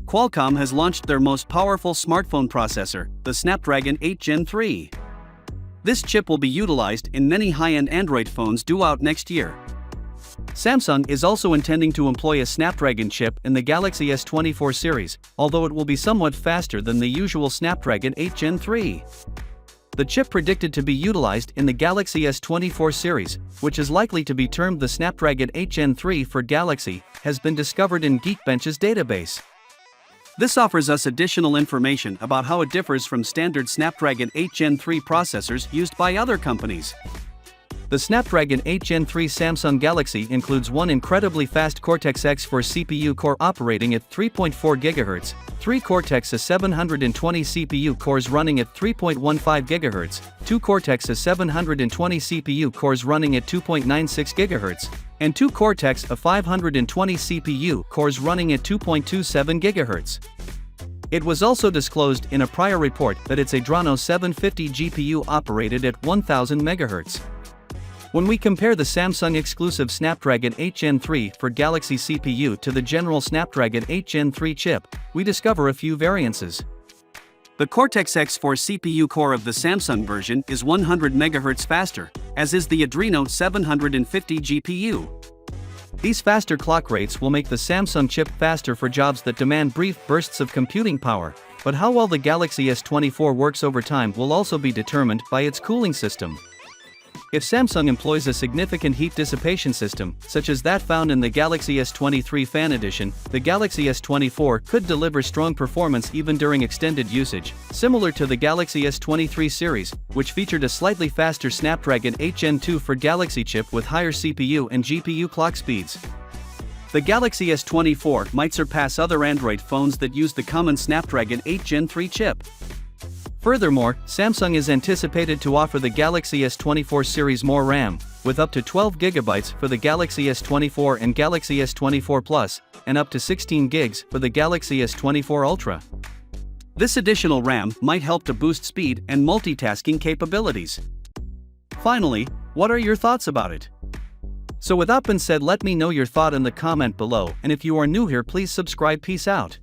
Qualcomm has launched their most powerful smartphone processor, the Snapdragon 8 Gen 3. This chip will be utilized in many high-end Android phones due out next year. Samsung is also intending to employ a Snapdragon chip in the Galaxy S24 series, although it will be somewhat faster than the usual Snapdragon 8 Gen 3. The chip predicted to be utilized in the Galaxy S24 series, which is likely to be termed the Snapdragon 8 Gen 3 for Galaxy, has been discovered in Geekbench's database. This offers us additional information about how it differs from standard Snapdragon 8 Gen 3 processors used by other companies. The Snapdragon 8 Gen 3 Samsung Galaxy includes one incredibly fast Cortex-X4 CPU core operating at 3.4 GHz, 3 Cortex-A720 CPU cores running at 3.15 GHz, 2 Cortex-A720 CPU cores running at 2.96 GHz, and 2 Cortex-A520 CPU cores running at 2.27 GHz. It was also disclosed in a prior report that its Adreno 750 GPU operated at 1000 MHz. When we compare the Samsung-exclusive Snapdragon 8 Gen 3 for Galaxy CPU to the general Snapdragon 8 Gen 3 chip, we discover a few variances. The Cortex-X4 CPU core of the Samsung version is 100 MHz faster, as is the Adreno 750 GPU. These faster clock rates will make the Samsung chip faster for jobs that demand brief bursts of computing power, but how well the Galaxy S24 works over time will also be determined by its cooling system. If Samsung employs a significant heat dissipation system, such as that found in the Galaxy S23 Fan Edition, the Galaxy S24 could deliver strong performance even during extended usage, similar to the Galaxy S23 series, which featured a slightly faster Snapdragon 8 Gen 2 for Galaxy chip with higher CPU and GPU clock speeds. The Galaxy S24 might surpass other Android phones that use the common Snapdragon 8 Gen 3 chip. Furthermore, Samsung is anticipated to offer the Galaxy S24 series more RAM, with up to 12 GB for the Galaxy S24 and Galaxy S24 Plus, and up to 16 GB for the Galaxy S24 Ultra. This additional RAM might help to boost speed and multitasking capabilities. Finally, what are your thoughts about it? So with that being said, let me know your thought in the comment below, and if you are new here, please subscribe. Peace out.